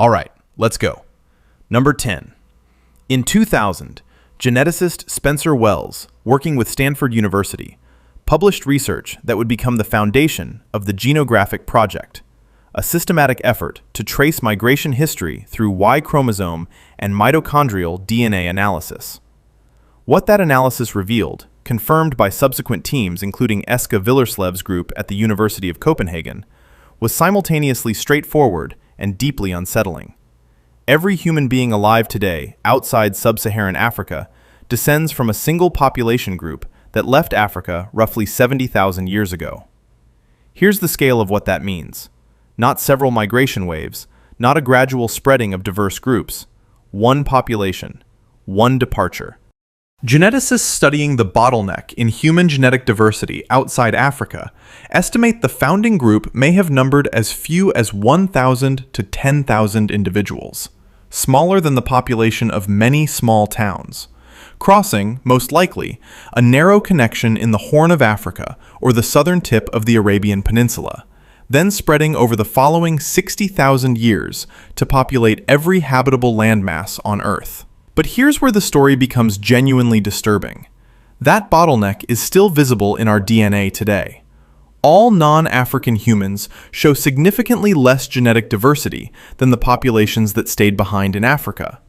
All right, let's go. Number 10. In 2000, geneticist Spencer Wells, working with Stanford University, published research that would become the foundation of the Genographic Project, a systematic effort to trace migration history through Y chromosome and mitochondrial DNA analysis. What that analysis revealed, confirmed by subsequent teams including Eske Villerslev's group at the University of Copenhagen, was simultaneously straightforward and deeply unsettling. Every human being alive today outside sub-Saharan Africa descends from a single population group that left Africa roughly 70,000 years ago. Here's the scale of what that means. Not several migration waves, not a gradual spreading of diverse groups. One population, one departure. Geneticists studying the bottleneck in human genetic diversity outside Africa estimate the founding group may have numbered as few as 1,000 to 10,000 individuals, smaller than the population of many small towns, crossing, most likely, a narrow connection in the Horn of Africa or the southern tip of the Arabian Peninsula, then spreading over the following 60,000 years to populate every habitable landmass on Earth. But here's where the story becomes genuinely disturbing. That bottleneck is still visible in our DNA today. All non-African humans show significantly less genetic diversity than the populations that stayed behind in Africa.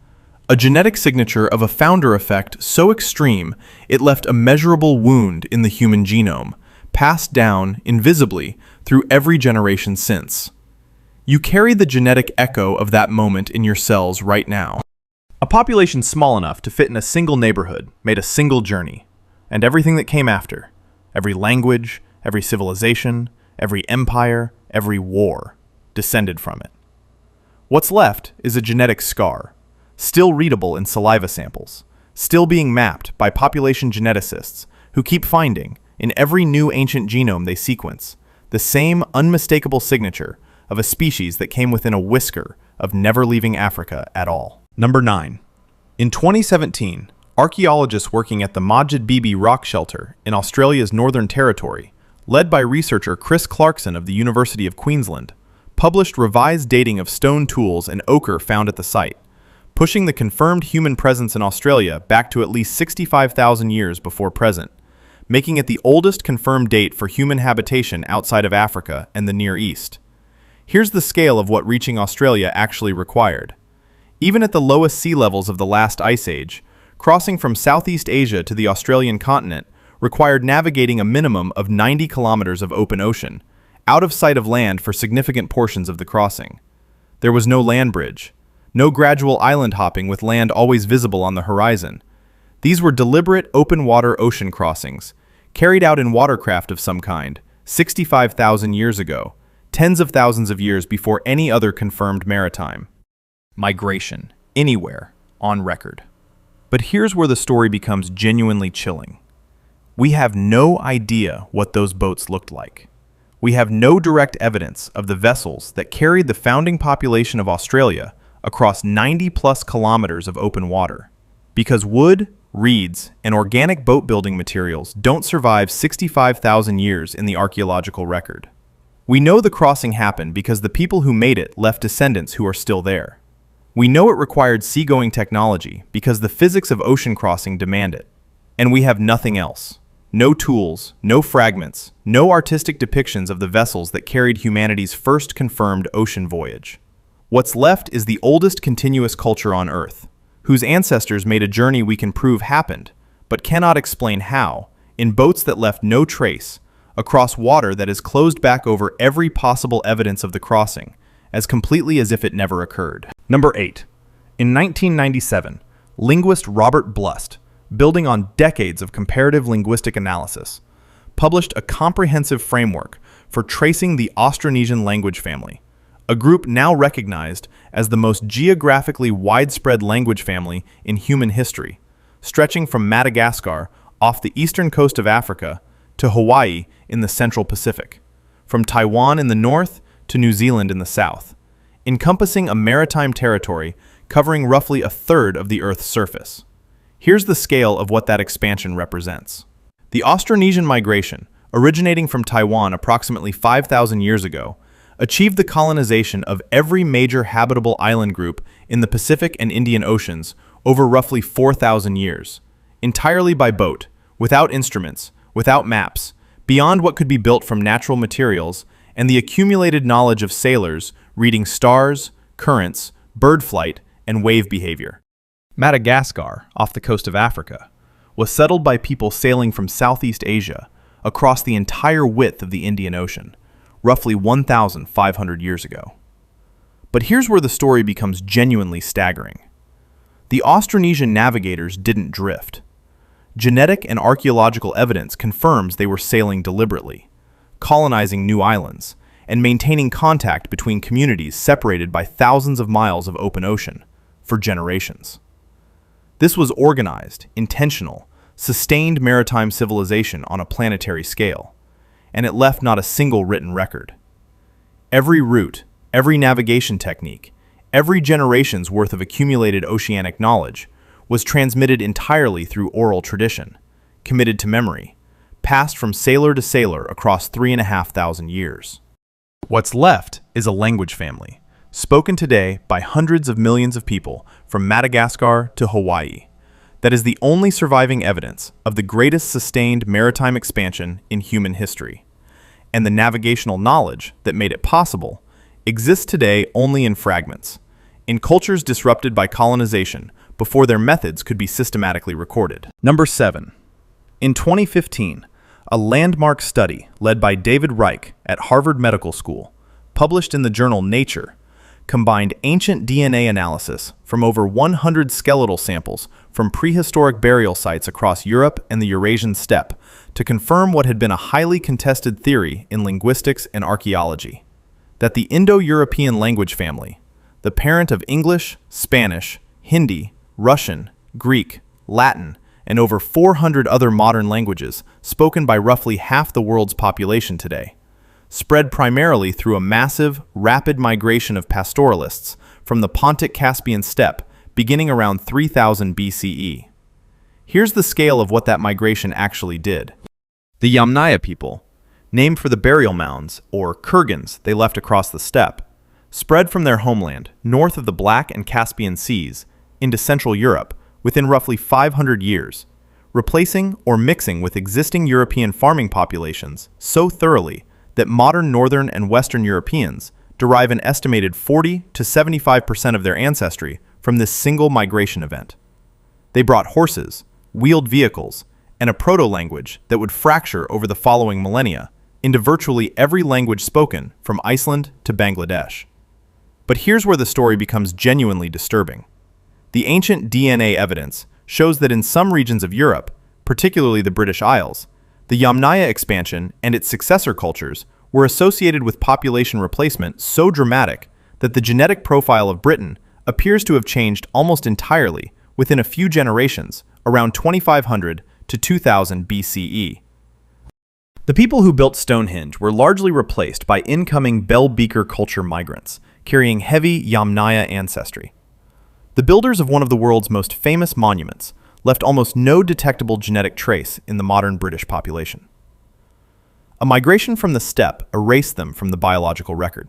A genetic signature of a founder effect so extreme it left a measurable wound in the human genome, passed down invisibly through every generation since. You carry the genetic echo of that moment in your cells right now. A population small enough to fit in a single neighborhood made a single journey, and everything that came after, every language, every civilization, every empire, every war, descended from it. What's left is a genetic scar, still readable in saliva samples, still being mapped by population geneticists who keep finding, in every new ancient genome they sequence, the same unmistakable signature of a species that came within a whisker of never leaving Africa at all. Number 9. In 2017, archaeologists working at the Majid Bibi rock shelter in Australia's Northern Territory, led by researcher Chris Clarkson of the University of Queensland, published revised dating of stone tools and ochre found at the site, pushing the confirmed human presence in Australia back to at least 65,000 years before present, making it the oldest confirmed date for human habitation outside of Africa and the Near East. Here's the scale of what reaching Australia actually required. Even at the lowest sea levels of the last ice age, crossing from Southeast Asia to the Australian continent required navigating a minimum of 90 kilometers of open ocean, out of sight of land for significant portions of the crossing. There was no land bridge, no gradual island hopping with land always visible on the horizon. These were deliberate open-water ocean crossings, carried out in watercraft of some kind, 65,000 years ago, tens of thousands of years before any other confirmed maritime migration, anywhere, on record. But here's where the story becomes genuinely chilling. We have no idea what those boats looked like. We have no direct evidence of the vessels that carried the founding population of Australia across 90-plus kilometers of open water. Because wood, reeds, and organic boat-building materials don't survive 65,000 years in the archaeological record. We know the crossing happened because the people who made it left descendants who are still there. We know it required seagoing technology because the physics of ocean crossing demand it. And we have nothing else. No tools, no fragments, no artistic depictions of the vessels that carried humanity's first confirmed ocean voyage. What's left is the oldest continuous culture on Earth, whose ancestors made a journey we can prove happened, but cannot explain how, in boats that left no trace, across water that is closed back over every possible evidence of the crossing, as completely as if it never occurred. Number 8. In 1997, linguist Robert Blust, building on decades of comparative linguistic analysis, published a comprehensive framework for tracing the Austronesian language family, a group now recognized as the most geographically widespread language family in human history, stretching from Madagascar off the eastern coast of Africa to Hawaii in the Central Pacific, from Taiwan in the north to New Zealand in the south, encompassing a maritime territory covering roughly a third of the Earth's surface. Here's the scale of what that expansion represents. The Austronesian migration, originating from Taiwan approximately 5,000 years ago, achieved the colonization of every major habitable island group in the Pacific and Indian Oceans over roughly 4,000 years, entirely by boat, without instruments, without maps, beyond what could be built from natural materials and the accumulated knowledge of sailors reading stars, currents, bird flight, and wave behavior. Madagascar, off the coast of Africa, was settled by people sailing from Southeast Asia across the entire width of the Indian Ocean, roughly 1,500 years ago. But here's where the story becomes genuinely staggering. The Austronesian navigators didn't drift. Genetic and archaeological evidence confirms they were sailing deliberately, colonizing new islands, and maintaining contact between communities separated by thousands of miles of open ocean for generations. This was organized, intentional, sustained maritime civilization on a planetary scale, and it left not a single written record. Every route, every navigation technique, every generation's worth of accumulated oceanic knowledge was transmitted entirely through oral tradition, committed to memory, passed from sailor to sailor across 3,500 years. What's left is a language family, spoken today by hundreds of millions of people from Madagascar to Hawaii, that is the only surviving evidence of the greatest sustained maritime expansion in human history. And the navigational knowledge that made it possible exists today only in fragments, in cultures disrupted by colonization before their methods could be systematically recorded. Number 7. In 2015, a landmark study led by David Reich at Harvard Medical School, published in the journal Nature, combined ancient DNA analysis from over 100 skeletal samples from prehistoric burial sites across Europe and the Eurasian steppe to confirm what had been a highly contested theory in linguistics and archaeology, that the Indo-European language family, the parent of English, Spanish, Hindi, Russian, Greek, Latin, and over 400 other modern languages spoken by roughly half the world's population today, spread primarily through a massive, rapid migration of pastoralists from the Pontic-Caspian steppe beginning around 3000 BCE. Here's the scale of what that migration actually did. The Yamnaya people, named for the burial mounds, or kurgans, they left across the steppe, spread from their homeland, north of the Black and Caspian Seas, into Central Europe within roughly 500 years, replacing or mixing with existing European farming populations so thoroughly that modern Northern and Western Europeans derive an estimated 40 to 75% of their ancestry from this single migration event. They brought horses, wheeled vehicles, and a proto-language that would fracture over the following millennia into virtually every language spoken from Iceland to Bangladesh. But here's where the story becomes genuinely disturbing. The ancient DNA evidence shows that in some regions of Europe, particularly the British Isles, the Yamnaya expansion and its successor cultures were associated with population replacement so dramatic that the genetic profile of Britain appears to have changed almost entirely within a few generations, around 2500 to 2000 BCE. The people who built Stonehenge were largely replaced by incoming Bell Beaker culture migrants, carrying heavy Yamnaya ancestry. The builders of one of the world's most famous monuments left almost no detectable genetic trace in the modern British population. A migration from the steppe erased them from the biological record.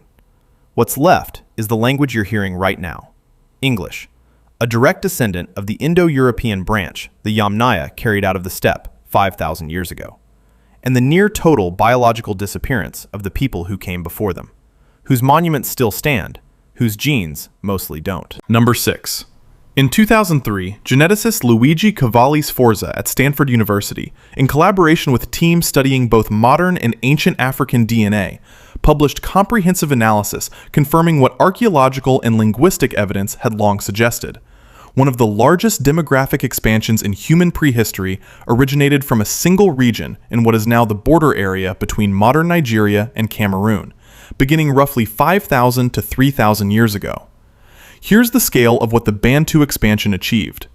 What's left is the language you're hearing right now, English, a direct descendant of the Indo-European branch the Yamnaya carried out of the steppe 5,000 years ago, and the near-total biological disappearance of the people who came before them, whose monuments still stand, whose genes mostly don't. Number 6. In 2003, geneticist Luigi Cavalli Sforza at Stanford University, in collaboration with teams studying both modern and ancient African DNA, published comprehensive analysis confirming what archaeological and linguistic evidence had long suggested. One of the largest demographic expansions in human prehistory originated from a single region in what is now the border area between modern Nigeria and Cameroon, beginning roughly 5,000 to 3,000 years ago. Here's the scale of what the Bantu expansion achieved.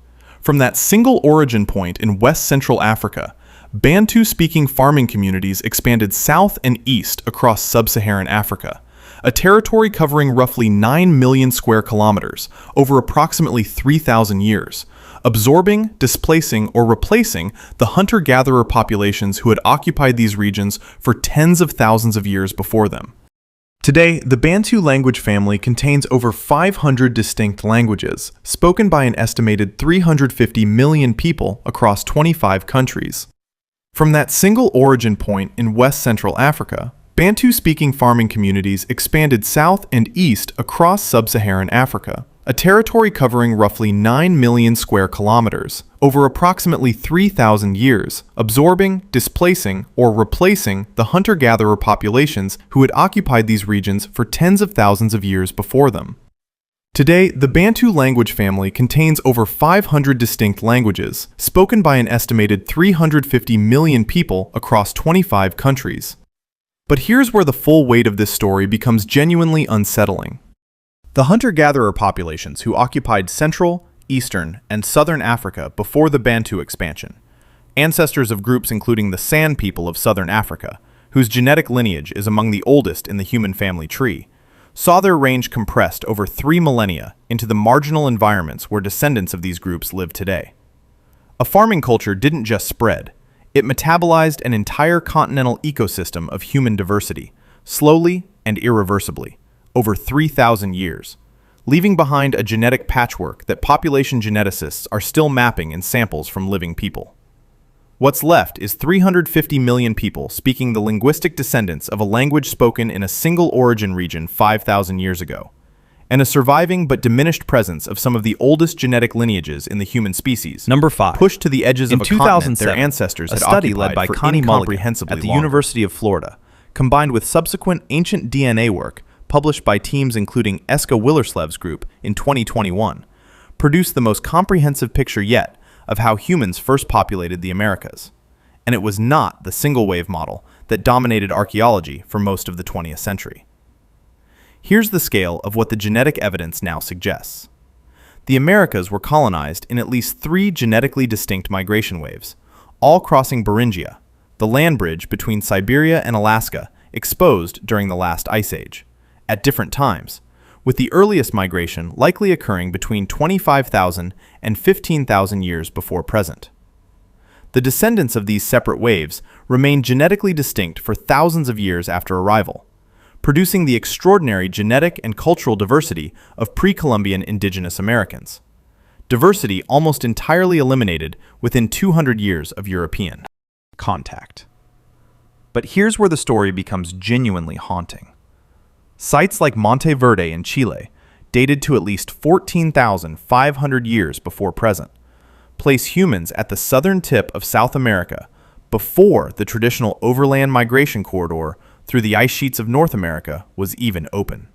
From that single origin point in West Central Africa, Bantu-speaking farming communities expanded south and east across sub-Saharan Africa, a territory covering roughly 9 million square kilometers over approximately 3,000 years, absorbing, displacing, or replacing the hunter-gatherer populations who had occupied these regions for tens of thousands of years before them. Today, the Bantu language family contains over 500 distinct languages, spoken by an estimated 350 million people across 25 countries. From that single origin point in West Central Africa, Bantu-speaking farming communities expanded south and east across sub-Saharan Africa, a territory covering roughly 9 million square kilometers over approximately 3,000 years, absorbing, displacing, or replacing the hunter-gatherer populations who had occupied these regions for tens of thousands of years before them. Today, the Bantu language family contains over 500 distinct languages, spoken by an estimated 350 million people across 25 countries. But here's where the full weight of this story becomes genuinely unsettling. The hunter-gatherer populations who occupied Central, Eastern, and Southern Africa before the Bantu expansion, ancestors of groups including the San people of Southern Africa, whose genetic lineage is among the oldest in the human family tree, saw their range compressed over 3 millennia into the marginal environments where descendants of these groups live today. A farming culture didn't just spread, it metabolized an entire continental ecosystem of human diversity, slowly and irreversibly, over 3,000 years, leaving behind a genetic patchwork that population geneticists are still mapping in samples from living people. What's left is 350 million people speaking the linguistic descendants of a language spoken in a single origin region 5,000 years ago, and a surviving but diminished presence of some of the oldest genetic lineages in the human species. Number 5. Pushed to the edges of a continent their ancestors had study occupied led by for Connie Mulligan incomprehensibly at the longer. University of Florida, combined with subsequent ancient DNA work published by teams including Eska Willerslev's group in 2021, produced the most comprehensive picture yet of how humans first populated the Americas. And it was not the single-wave model that dominated archaeology for most of the 20th century. Here's the scale of what the genetic evidence now suggests. The Americas were colonized in at least 3 genetically distinct migration waves, all crossing Beringia, the land bridge between Siberia and Alaska, exposed during the last ice age, at different times, with the earliest migration likely occurring between 25,000 and 15,000 years before present. The descendants of these separate waves remained genetically distinct for thousands of years after arrival, producing the extraordinary genetic and cultural diversity of pre-Columbian indigenous Americans. Diversity almost entirely eliminated within 200 years of European contact. But here's where the story becomes genuinely haunting. Sites like Monte Verde in Chile, dated to at least 14,500 years before present, place humans at the southern tip of South America before the traditional overland migration corridor through the ice sheets of North America was even open.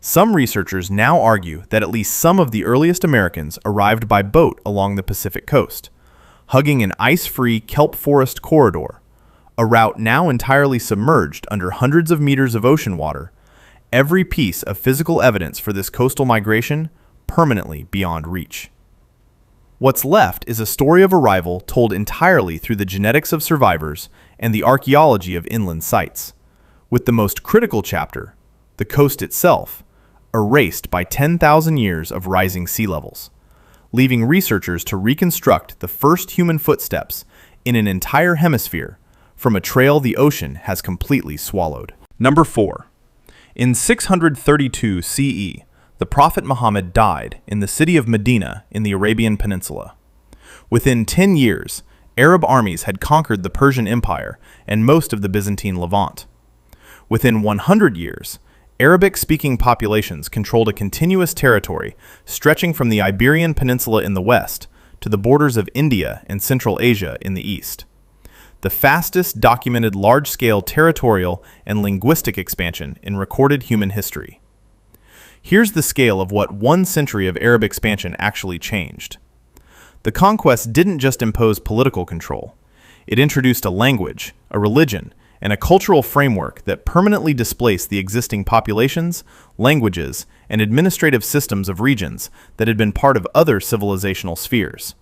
Some researchers now argue that at least some of the earliest Americans arrived by boat along the Pacific coast, hugging an ice-free kelp forest corridor, a route now entirely submerged under hundreds of meters of ocean water, every piece of physical evidence for this coastal migration permanently beyond reach. What's left is a story of arrival told entirely through the genetics of survivors and the archaeology of inland sites, with the most critical chapter, the coast itself, erased by 10,000 years of rising sea levels, leaving researchers to reconstruct the first human footsteps in an entire hemisphere from a trail the ocean has completely swallowed. Number 4. In 632 CE, the Prophet Muhammad died in the city of Medina in the Arabian Peninsula. Within 10 years, Arab armies had conquered the Persian Empire and most of the Byzantine Levant. Within 100 years, Arabic-speaking populations controlled a continuous territory stretching from the Iberian Peninsula in the west to the borders of India and Central Asia in the east. The fastest documented large-scale territorial and linguistic expansion in recorded human history. Here's the scale of what 1 century of Arab expansion actually changed. The conquest didn't just impose political control. It introduced a language, a religion, and a cultural framework that permanently displaced the existing populations, languages, and administrative systems of regions that had been part of other civilizational spheres.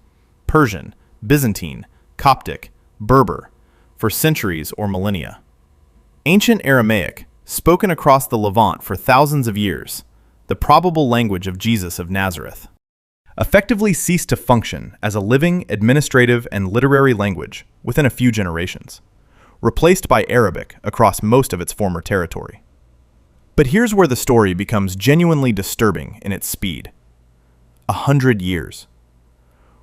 Persian, Byzantine, Coptic, Berber, for centuries or millennia. Ancient Aramaic, spoken across the Levant for thousands of years, the probable language of Jesus of Nazareth, effectively ceased to function as a living, administrative, and literary language within a few generations, replaced by Arabic across most of its former territory. But here's where the story becomes genuinely disturbing in its speed. 100 years.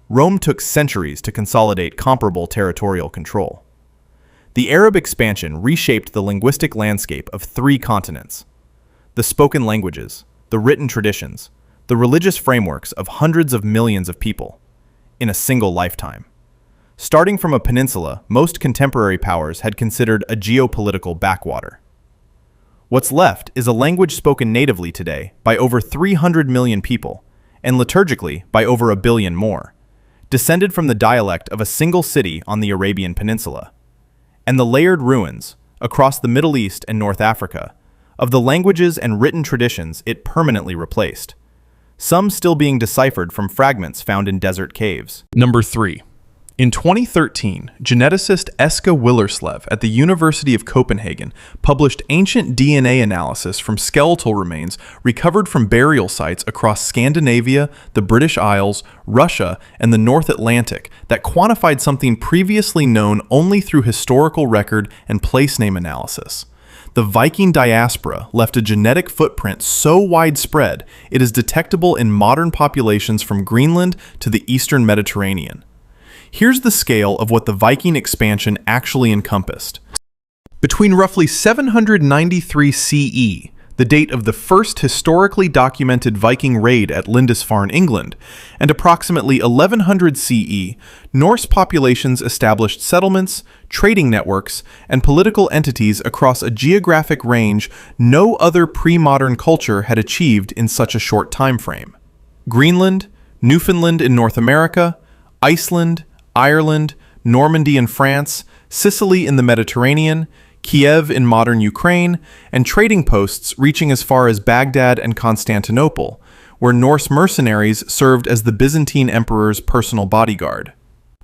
Rome took centuries to consolidate comparable territorial control. The Arab expansion reshaped the linguistic landscape of 3 continents. The spoken languages, the written traditions, the religious frameworks of hundreds of millions of people in a single lifetime. Starting from a peninsula, most contemporary powers had considered a geopolitical backwater. What's left is a language spoken natively today by over 300 million people, and liturgically by over 1 billion more, descended from the dialect of a single city on the Arabian Peninsula. And the layered ruins, across the Middle East and North Africa, of the languages and written traditions it permanently replaced, some still being deciphered from fragments found in desert caves. Number 3. In 2013, geneticist Eske Willerslev at the University of Copenhagen published ancient DNA analysis from skeletal remains recovered from burial sites across Scandinavia, the British Isles, Russia, and the North Atlantic that quantified something previously known only through historical record and place name analysis. The Viking diaspora left a genetic footprint so widespread it is detectable in modern populations from Greenland to the eastern Mediterranean. Here's the scale of what the Viking expansion actually encompassed. Between roughly 793 CE, the date of the first historically documented Viking raid at Lindisfarne, England, and approximately 1100 CE, Norse populations established settlements, trading networks, and political entities across a geographic range no other pre-modern culture had achieved in such a short time frame. Greenland, Newfoundland in North America, Iceland, Ireland, Normandy in France, Sicily in the Mediterranean, Kiev in modern Ukraine, and trading posts reaching as far as Baghdad and Constantinople, where Norse mercenaries served as the Byzantine emperor's personal bodyguard.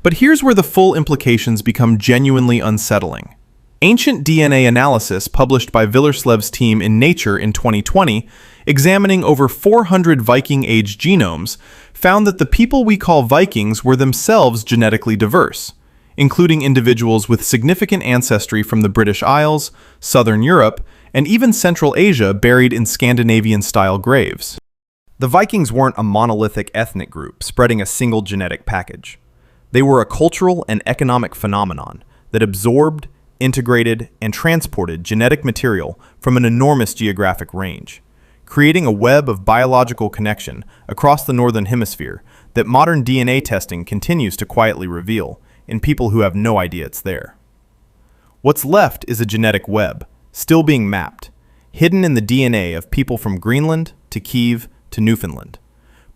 But here's where the full implications become genuinely unsettling. Ancient DNA analysis published by Willerslev's team in Nature in 2020, examining over 400 Viking-age genomes, found that the people we call Vikings were themselves genetically diverse, including individuals with significant ancestry from the British Isles, Southern Europe, and even Central Asia buried in Scandinavian-style graves. The Vikings weren't a monolithic ethnic group spreading a single genetic package. They were a cultural and economic phenomenon that absorbed, integrated, and transported genetic material from an enormous geographic range, creating a web of biological connection across the Northern Hemisphere that modern DNA testing continues to quietly reveal in people who have no idea it's there. What's left is a genetic web, still being mapped, hidden in the DNA of people from Greenland to Kiev to Newfoundland,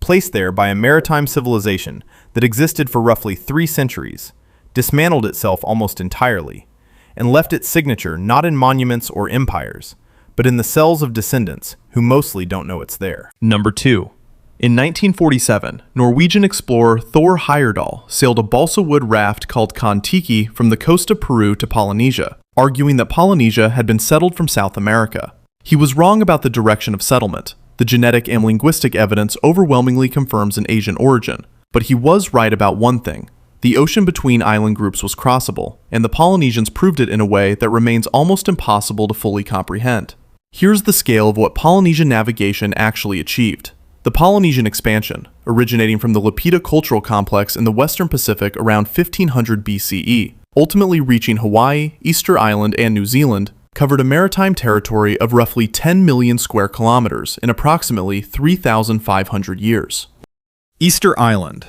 placed there by a maritime civilization that existed for roughly 3 centuries, dismantled itself almost entirely, and left its signature not in monuments or empires, but in the cells of descendants who mostly don't know it's there. Number 2. In 1947, Norwegian explorer Thor Heyerdahl sailed a balsa wood raft called Kon-Tiki from the coast of Peru to Polynesia, arguing that Polynesia had been settled from South America. He was wrong about the direction of settlement. The genetic and linguistic evidence overwhelmingly confirms an Asian origin. But he was right about one thing. The ocean between island groups was crossable, and the Polynesians proved it in a way that remains almost impossible to fully comprehend. Here's the scale of what Polynesian navigation actually achieved. The Polynesian expansion, originating from the Lapita cultural complex in the Western Pacific around 1500 BCE, ultimately reaching Hawaii, Easter Island, and New Zealand, covered a maritime territory of roughly 10 million square kilometers in approximately 3,500 years. Easter Island,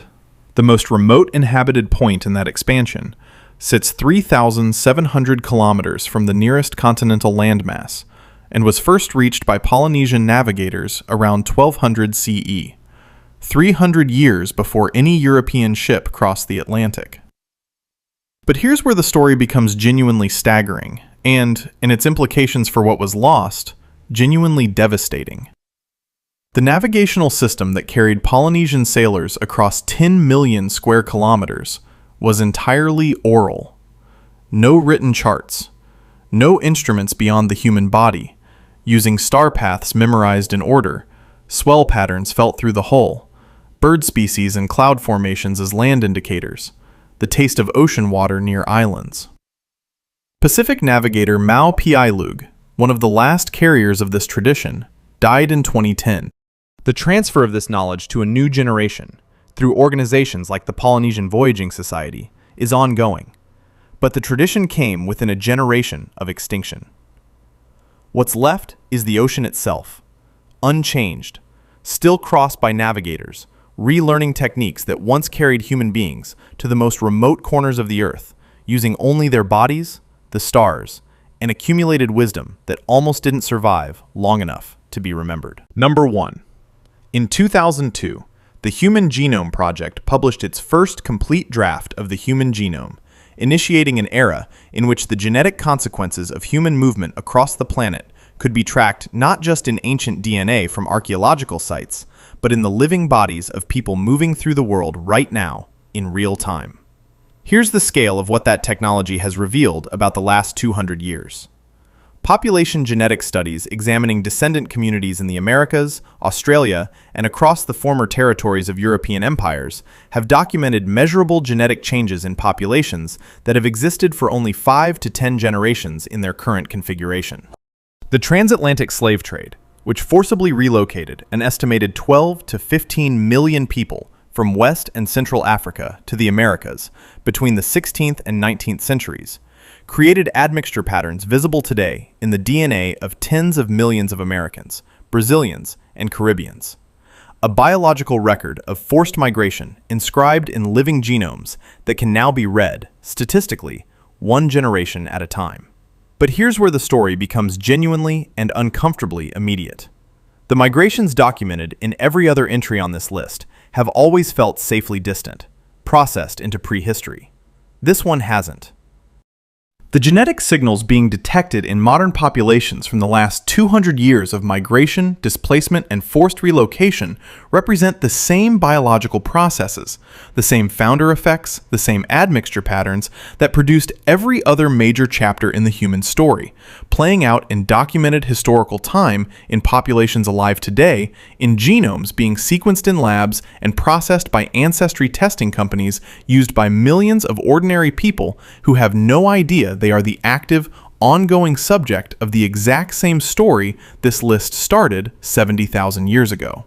the most remote inhabited point in that expansion, sits 3,700 kilometers from the nearest continental landmass, and was first reached by Polynesian navigators around 1200 CE, 300 years before any European ship crossed the Atlantic. But here's where the story becomes genuinely staggering, and, in its implications for what was lost, genuinely devastating. The navigational system that carried Polynesian sailors across 10 million square kilometers was entirely oral. No written charts, no instruments beyond the human body, using star paths memorized in order, swell patterns felt through the hull, bird species and cloud formations as land indicators, the taste of ocean water near islands. Pacific navigator Mao Piailug, one of the last carriers of this tradition, died in 2010. The transfer of this knowledge to a new generation, through organizations like the Polynesian Voyaging Society, is ongoing. But the tradition came within a generation of extinction. What's left is the ocean itself, unchanged, still crossed by navigators, relearning techniques that once carried human beings to the most remote corners of the earth, using only their bodies, the stars, and accumulated wisdom that almost didn't survive long enough to be remembered. Number 1. In 2002, the Human Genome Project published its first complete draft of the human genome, initiating an era in which the genetic consequences of human movement across the planet could be tracked not just in ancient DNA from archaeological sites, but in the living bodies of people moving through the world right now, in real time. Here's the scale of what that technology has revealed about the last 200 years. Population genetic studies examining descendant communities in the Americas, Australia, and across the former territories of European empires have documented measurable genetic changes in populations that have existed for only 5 to 10 generations in their current configuration. The transatlantic slave trade, which forcibly relocated an estimated 12 to 15 million people from West and Central Africa to the Americas between the 16th and 19th centuries, created admixture patterns visible today in the DNA of tens of millions of Americans, Brazilians, and Caribbeans. A biological record of forced migration inscribed in living genomes that can now be read, statistically, one generation at a time. But here's where the story becomes genuinely and uncomfortably immediate. The migrations documented in every other entry on this list have always felt safely distant, processed into prehistory. This one hasn't. The genetic signals being detected in modern populations from the last 200 years of migration, displacement, and forced relocation represent the same biological processes, the same founder effects, the same admixture patterns that produced every other major chapter in the human story, playing out in documented historical time in populations alive today, in genomes being sequenced in labs and processed by ancestry testing companies used by millions of ordinary people who have no idea they are the active, ongoing subject of the exact same story this list started 70,000 years ago.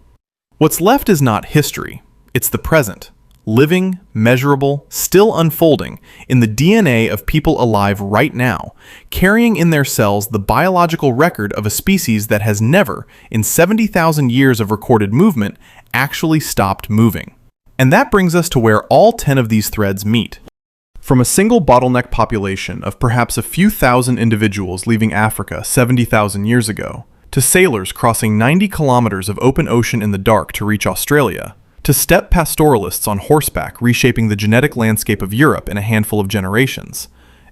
What's left is not history, it's the present, living, measurable, still unfolding in the DNA of people alive right now, carrying in their cells the biological record of a species that has never, in 70,000 years of recorded movement, actually stopped moving. And that brings us to where all 10 of these threads meet. From a single bottleneck population of perhaps a few thousand individuals leaving Africa 70,000 years ago, to sailors crossing 90 kilometers of open ocean in the dark to reach Australia, to steppe pastoralists on horseback reshaping the genetic landscape of Europe in a handful of generations,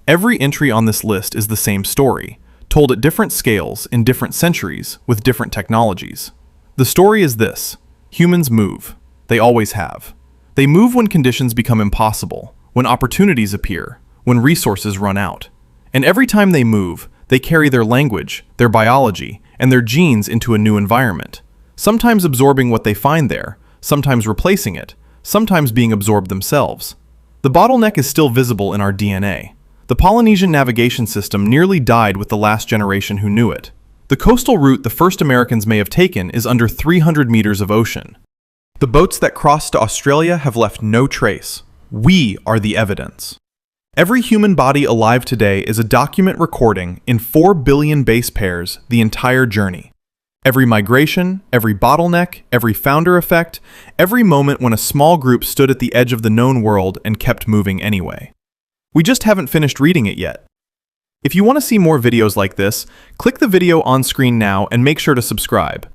every entry on this list is the same story, told at different scales in different centuries with different technologies. The story is this: humans move. They always have. They move when conditions become impossible, when opportunities appear, when resources run out. And every time they move, they carry their language, their biology, and their genes into a new environment, sometimes absorbing what they find there, sometimes replacing it, sometimes being absorbed themselves. The bottleneck is still visible in our DNA. The Polynesian navigation system nearly died with the last generation who knew it. The coastal route the first Americans may have taken is under 300 meters of ocean. The boats that crossed to Australia have left no trace. We are the evidence. Every human body alive today is a document recording in 4 billion base pairs the entire journey. Every migration, every bottleneck, every founder effect, every moment when a small group stood at the edge of the known world and kept moving anyway. We just haven't finished reading it yet. If you want to see more videos like this, click the video on screen now and make sure to subscribe.